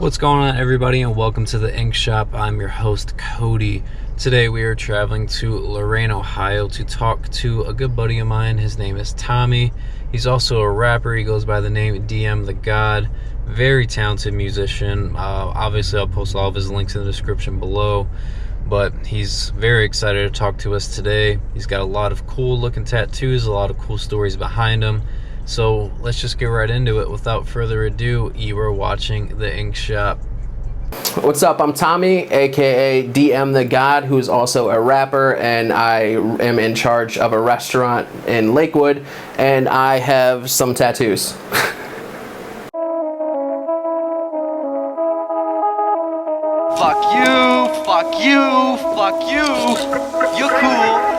What's going on, everybody, and welcome to the Ink Shop. I'm your host, Cody. Today we are traveling to Lorain, Ohio to talk to a good buddy of mine. His name is Tommy. He's also a rapper. He goes by the name DM the God. Very talented musician. Obviously, I'll post all of his links in the description below. But he's very excited to talk to us today. He's got a lot of cool looking tattoos, a lot of cool stories behind him. So let's just get right into it. Without further ado, you are watching the Ink Shop. What's up? I'm Tommy, aka DM the God, who's also a rapper, and I am in charge of a restaurant in Lakewood, and I have some tattoos. Fuck you, fuck you, fuck you. You're cool.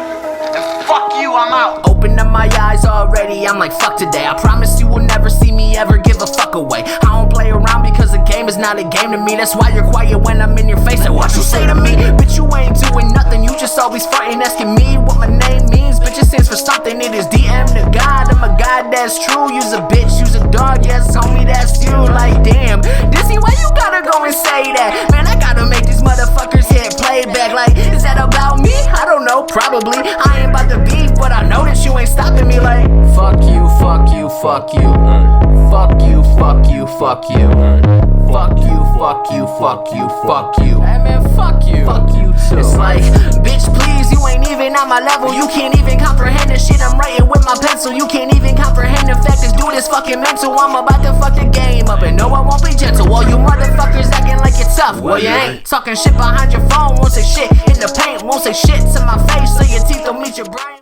And fuck you, I'm out. Open up my eyes already, I'm like fuck today. I promise you will never see me ever give a fuck away. I don't play around because the game is not a game to me. That's why you're quiet when I'm in your face. And what you say to me? Bitch, you ain't doing nothing. You just always frontin', asking me what my name means. Bitch, it stands for something. It is DM the God. I'm a God, that's true. You's a bitch, you's a dog. Yes, homie, that's you. Like damn, Disney, why you gotta go and say that? Man, I gotta make these motherfuckers hit playback. Like, is that about me? I don't know, probably. I ain't about to beef, but I know that you ain't stopping me. Like, fuck you, fuck you, fuck you. Fuck you, fuck you, fuck you. Fuck you, fuck you, fuck you, fuck you. Hey man, fuck you. Fuck you too. It's like, bitch, please, you ain't even on my level. You can't even comprehend the shit I'm writing with my pencil. You can't even comprehend the fact this dude is fucking mental. I'm about to fuck the game up, and no, I won't be gentle. Well, you motherfuckers acting like you're tough. Well, you ain't. Talking shit behind your phone, won't say shit in the paint, won't say shit to my face, so your teeth don't meet your brain.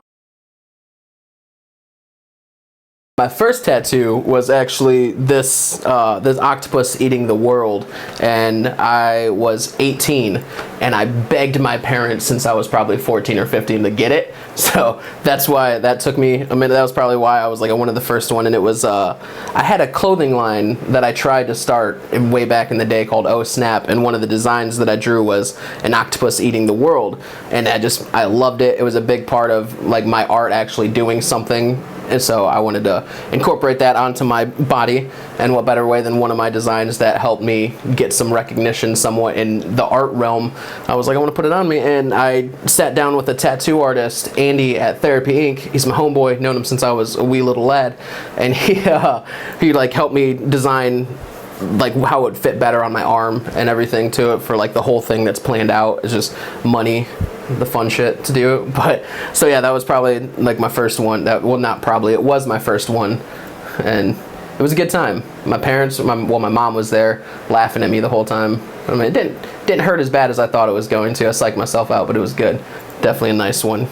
My first tattoo was actually this octopus eating the world, and I was 18, and I begged my parents since I was probably 14 or 15 to get it. So that's why that took me a minute. That was probably why I was like, I wanted the first one, and it was I had a clothing line that I tried to start way back in the day called Oh Snap, and one of the designs that I drew was an octopus eating the world, and I loved it. It was a big part of like my art actually doing something. And so I wanted to incorporate that onto my body, and what better way than one of my designs that helped me get some recognition somewhat in the art realm. I was like, I want to put it on me, and I sat down with a tattoo artist, Andy at Therapy Inc. He's my homeboy, known him since I was a wee little lad, and he like helped me design like how it would fit better on my arm and everything to it for like the whole thing that's planned out. It's just money, the fun shit to do. But so yeah, that was probably like my first one. Not probably, it was my first one, and it was a good time. My parents, my mom was there laughing at me the whole time. I mean, it didn't hurt as bad as I thought it was going to. I psyched myself out, but it was good. Definitely a nice one.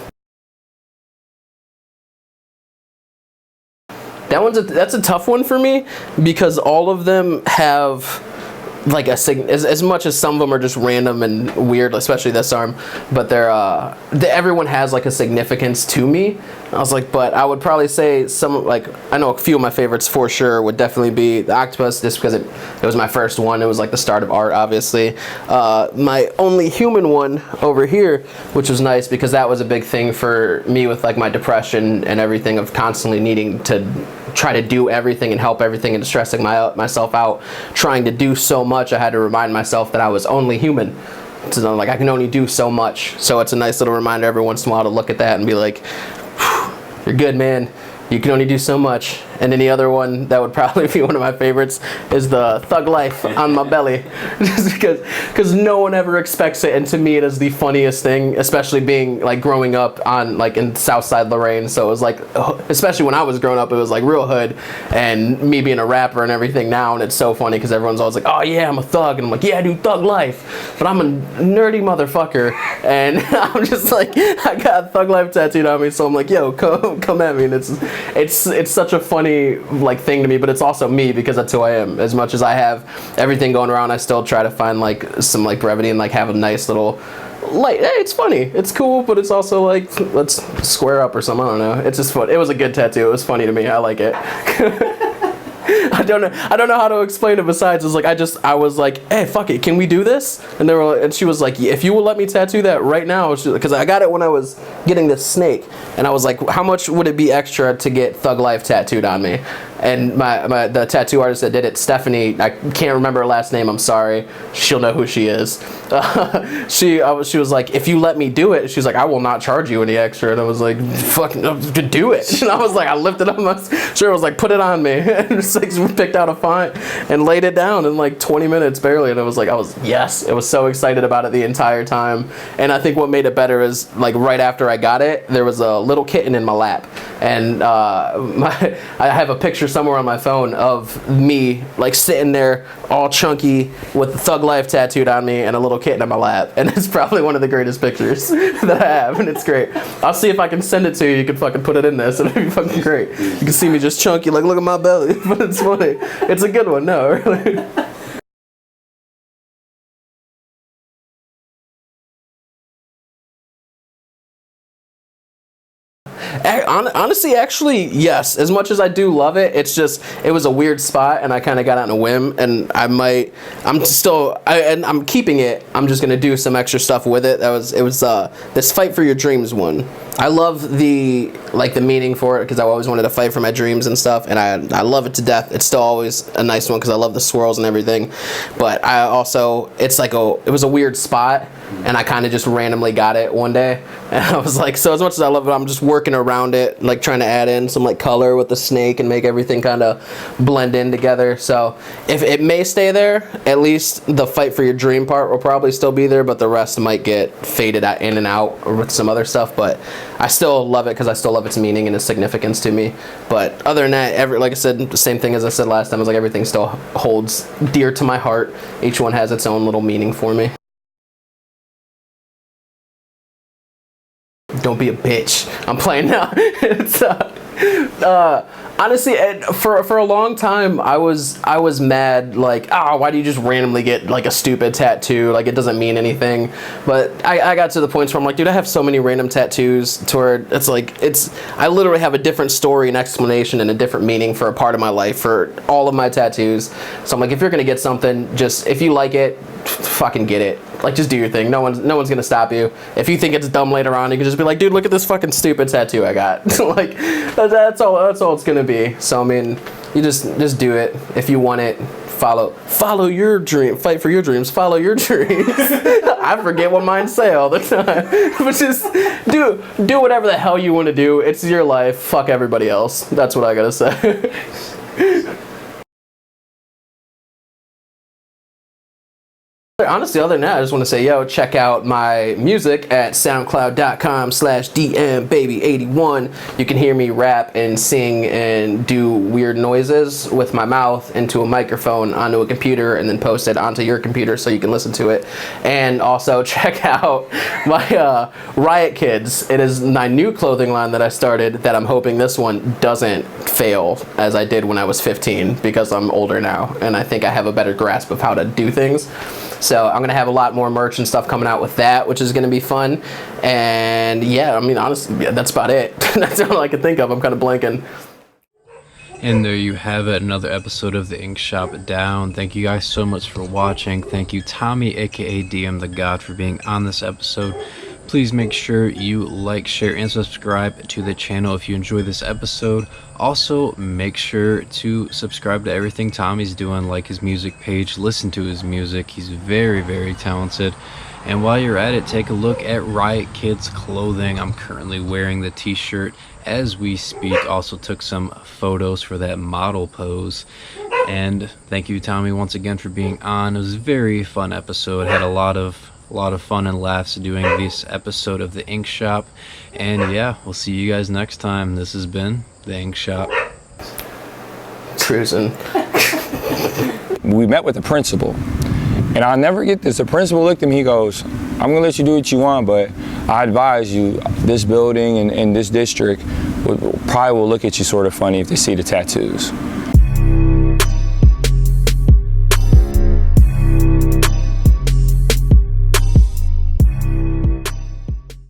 That's a tough one for me, because all of them have like as much as some of them are just random and weird, especially this arm, but everyone has like a significance to me. I was like, but I would probably say I know a few of my favorites for sure would definitely be the octopus, just because it was my first one. It was like the start of art, obviously. My only human one over here, which was nice because that was a big thing for me with like my depression and everything of constantly needing to try to do everything and help everything and stressing myself out, trying to do so much. I had to remind myself that I was only human. So like I can only do so much. So it's a nice little reminder every once in a while to look at that and be like, you're good, man. You can only do so much. And then the other one that would probably be one of my favorites is the Thug Life on my belly. Just because no one ever expects it, and to me it is the funniest thing, especially being like growing up on like in Southside Lorain. So it was like, especially when I was growing up, it was like real hood, and me being a rapper and everything now, and it's so funny because everyone's always like, oh yeah, I'm a thug, and I'm like, yeah, I do Thug Life, but I'm a nerdy motherfucker, and I'm just like, I got Thug Life tattooed on me, so I'm like, yo, come at me. And it's such a funny like thing to me, but it's also me because that's who I am. As much as I have everything going around, I still try to find like some like brevity and like have a nice little light. Hey, it's funny, it's cool, but it's also like, let's square up or something. I don't know. It's just fun. It was a good tattoo. It was funny to me. I like it. I don't know how to explain it besides it's like I was like, hey, fuck it, can we do this? And she was like, if you will let me tattoo that right now, because I got it when I was getting this snake, and I was like, how much would it be extra to get Thug Life tattooed on me? And the tattoo artist that did it, Stephanie, I can't remember her last name, I'm sorry. She'll know who she is. She was like, if you let me do it, she's like, I will not charge you any extra. And I was like, fucking do it. And I was like, I lifted up my shirt, I was like, put it on me. And just like picked out a font and laid it down in like 20 minutes barely. And I was yes, I was so excited about it the entire time. And I think what made it better is like right after I got it, there was a little kitten in my lap. And I have a picture somewhere on my phone of me like sitting there all chunky with the Thug Life tattooed on me and a little kitten in my lap. And it's probably one of the greatest pictures that I have, and it's great. I'll see if I can send it to you. You can fucking put it in this. It'll be fucking great. You can see me just chunky, like, look at my belly. But it's funny. It's a good one. No, really. Honestly, actually, yes. As much as I do love it, it was a weird spot, and I kind of got on a whim, and I'm keeping it. I'm just gonna do some extra stuff with it. It was this Fight for Your Dreams one. I love the meaning for it because I always wanted to fight for my dreams and stuff, and I love it to death. It's still always a nice one because I love the swirls and everything. But it was a weird spot, and I kind of just randomly got it one day, and I was like, so as much as I love it, I'm just working around it, like trying to add in some like color with the snake and make everything kind of blend in together. So if it may stay there, at least the Fight for Your Dream part will probably still be there, but the rest might get faded in and out or with some other stuff. But I still love it because I still love its meaning and its significance to me. But other than that, like I said, the same thing as I said last time, is like everything still holds dear to my heart. Each one has its own little meaning for me. Don't be a bitch. I'm playing now. It's honestly, for a long time, I was mad, like, why do you just randomly get like a stupid tattoo? Like, it doesn't mean anything. But I got to the point where I'm like, dude, I have so many random tattoos to where I literally have a different story and explanation and a different meaning for a part of my life for all of my tattoos. So I'm like, if you're gonna get something, just if you like it, fucking get it. Like, just do your thing. No one's gonna stop you. If you think it's dumb later on, you can just be like, dude, look at this fucking stupid tattoo I got. Like, that's all it's gonna be. So I mean, you just do it. If you want it, follow your dream. Fight for your dreams. Follow your dreams. I forget what mine say all the time. But just do whatever the hell you want to do. It's your life. Fuck everybody else. That's what I gotta say. Honestly, other than that, I just want to say, check out my music at soundcloud.com/DMBaby81. You can hear me rap and sing and do weird noises with my mouth into a microphone onto a computer and then post it onto your computer so you can listen to it. And also check out my Riot Kids. It is my new clothing line that I started that I'm hoping this one doesn't fail as I did when I was 15, because I'm older now and I think I have a better grasp of how to do things. So I'm going to have a lot more merch and stuff coming out with that, which is going to be fun. And yeah, I mean, honestly, that's about it. That's all I can think of. I'm kind of blanking. And there you have it, another episode of the Ink Shop down. Thank you guys so much for watching. Thank you, Tommy, aka DM the God, for being on this episode. Please make sure you like, share, and subscribe to the channel if you enjoy this episode. Also, make sure to subscribe to everything Tommy's doing, like his music page, listen to his music. He's very, very talented. And while you're at it, take a look at Riot Kids clothing. I'm currently wearing the t-shirt as we speak. Also took some photos for that model pose. And thank you, Tommy, once again for being on. It was a very fun episode. Had a lot of fun and laughs doing this episode of the Ink Shop. And yeah, we'll see you guys next time. This has been the Ink Shop. Cruising. We met with the principal, and I'll never get this. The principal looked at me, he goes, I'm gonna let you do what you want, but I advise you, this building and this district probably will look at you sort of funny if they see the tattoos.